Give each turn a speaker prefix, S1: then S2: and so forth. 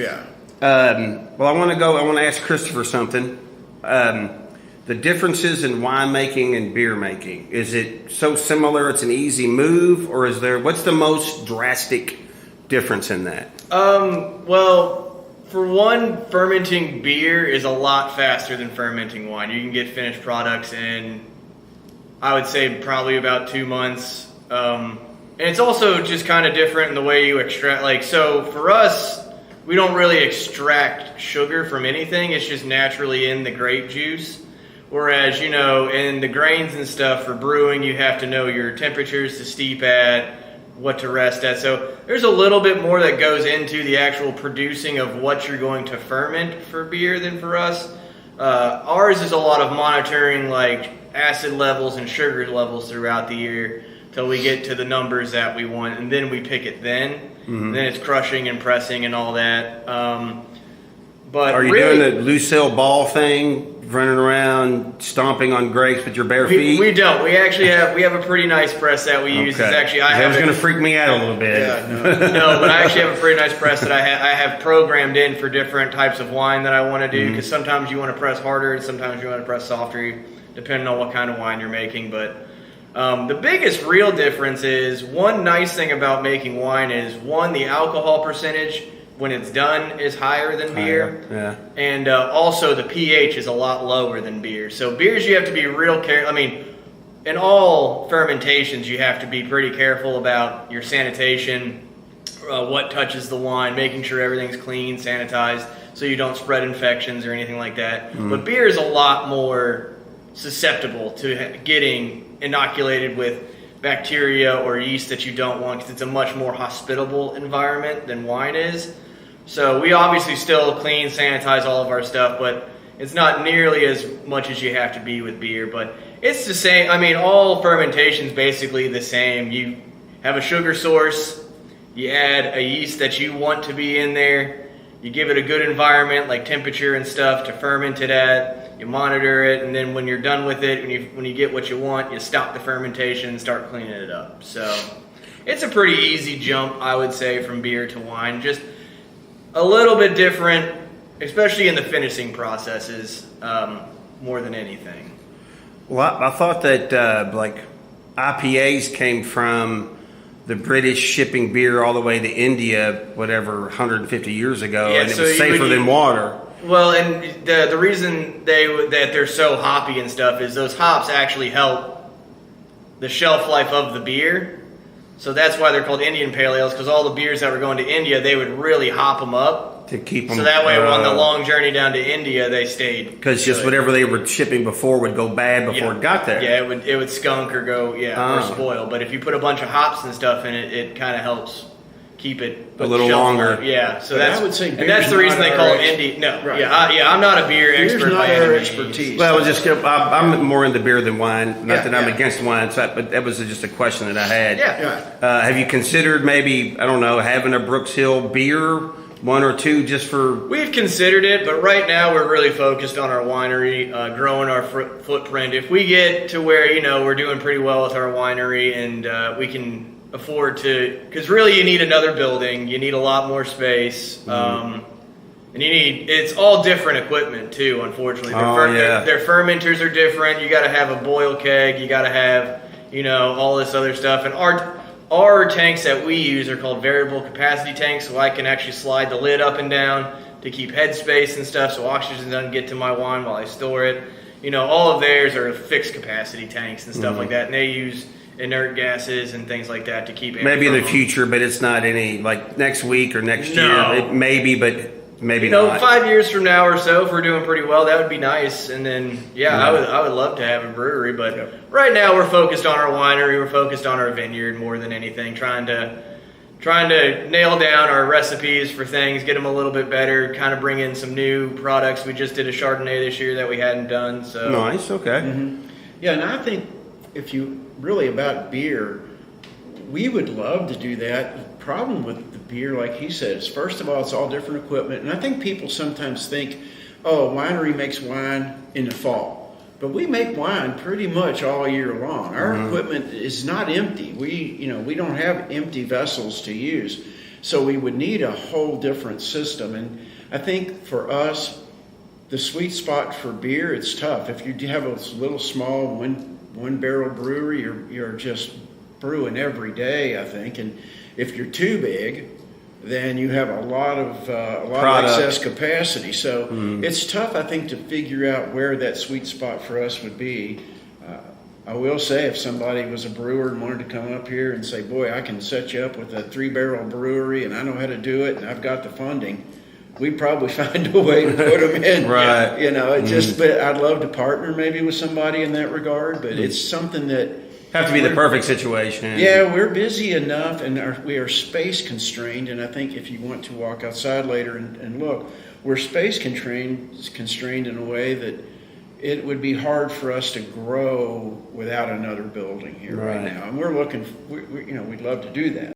S1: Yeah.
S2: Well, I want to ask Christopher something. The differences in winemaking and beer making, is it so similar it's an easy move, or what's the most drastic difference in that?
S3: Well, for one, fermenting beer is a lot faster than fermenting wine. You can get finished products in, I would say, probably about 2 months. And it's also just kind of different in the way you extract. Like, so for us, we don't really extract sugar from anything. It's just naturally in the grape juice. Whereas, in the grains and stuff for brewing, you have to know your temperatures to steep at, what to rest at. So there's a little bit more that goes into the actual producing of what you're going to ferment for beer than for us. Ours is a lot of monitoring like acid levels and sugar levels throughout the year till we get to the numbers that we want, and then we pick it then. Mm-hmm. Then it's crushing and pressing and all that. But
S2: are you doing the Louisville ball thing, running around stomping on grapes with your bare feet?
S3: We don't. We actually have a pretty nice press that we use. It's actually
S2: that was going to freak me out a little bit.
S3: Yeah, no, but I actually have a pretty nice press that I have programmed in for different types of wine that I want to do, because sometimes you want to press harder and sometimes you want to press softer, depending on what kind of wine you're making. But the biggest real difference is, one nice thing about making wine is, one, the alcohol percentage when it's done is higher than beer.
S2: Yeah.
S3: And also the pH is a lot lower than beer. So beers, you have to be real careful. I mean, in all fermentations, you have to be pretty careful about your sanitation, what touches the wine, making sure everything's clean, sanitized, so you don't spread infections or anything like that. But beer is a lot more susceptible to getting inoculated with bacteria or yeast that you don't want, because it's a much more hospitable environment than wine is. So we obviously still clean, sanitize all of our stuff, but it's not nearly as much as you have to be with beer. But it's the same. I mean, all fermentation's basically the same. You have a sugar source, you add a yeast that you want to be in there, you give it a good environment like temperature and stuff to ferment it at, you monitor it, and then when you're done with it, when you get what you want, you stop the fermentation and start cleaning it up. So it's a pretty easy jump, I would say, from beer to wine. Just a little bit different, especially in the finishing processes, more than anything.
S2: Well, I thought that like IPAs came from the British shipping beer all the way to India, whatever, 150 years ago, and it was safer than water.
S3: Well, and the reason that they're so hoppy and stuff is those hops actually help the shelf life of the beer. So that's why they're called Indian Pale Ales, because all the beers that were going to India, they would really hop them up
S2: to keep them.
S3: So that way, on the long journey down to India, they stayed.
S2: Because just whatever they were shipping before would go bad before it got there.
S3: Yeah, it would skunk or go or spoil. But if you put a bunch of hops and stuff in it, it kind of helps keep it
S2: a little longer.
S3: Life. Yeah, so
S1: I would say
S3: that's the reason they call it Indian. No, right. I'm not a beer expert.
S1: Beer's not our expertise.
S2: Well, I'm more into beer than wine. Not that I'm against wine, but that was just a question that I had.
S3: Yeah.
S2: Have you considered maybe, I don't know, having a Brooks Hill beer, one or two, just for?
S3: We've considered it, but right now we're really focused on our winery, growing our footprint. If we get to where we're doing pretty well with our winery and we can afford to, because really you need another building, you need a lot more space, and it's all different equipment too, unfortunately. Their fermenters are different. You got to have a boil keg, you got to have all this other stuff, and our tanks that we use are called variable capacity tanks, so I can actually slide the lid up and down to keep head space and stuff, so oxygen doesn't get to my wine while I store it. All of theirs are fixed capacity tanks and stuff like that, and they use inert gases and things like that to keep it.
S2: Maybe in the future, but it's not any, like next week or next year. It maybe, but maybe not.
S3: 5 years from now or so, if we're doing pretty well, that would be nice. And then, I would love to have a brewery, but right now we're focused on our winery. We're focused on our vineyard more than anything, trying to nail down our recipes for things, get them a little bit better, kind of bring in some new products. We just did a Chardonnay this year that we hadn't done. So
S2: nice, okay.
S1: Mm-hmm. Yeah, and I think if you really about beer, we would love to do that. The problem with the beer, like he said, is first of all, it's all different equipment. And I think people sometimes think, oh, a winery makes wine in the fall. But we make wine pretty much all year long. Our equipment is not empty. We don't have empty vessels to use. So we would need a whole different system. And I think for us, the sweet spot for beer, it's tough. If you have a little small one barrel brewery, you're just brewing every day, I think. And if you're too big, then you have a lot of excess capacity. So it's tough, I think, to figure out where that sweet spot for us would be. I will say, if somebody was a brewer and wanted to come up here and say, boy, I can set you up with a 3-barrel brewery and I know how to do it and I've got the funding, we'd probably find a way to put them in.
S2: Right.
S1: You know, it just, but I'd love to partner maybe with somebody in that regard, but it's something that
S2: Have to be the perfect situation.
S1: yeah, we're busy enough and we are space constrained. And I think if you want to walk outside later and look, we're space constrained in a way that it would be hard for us to grow without another building here right now. And we're looking, we'd love to do that.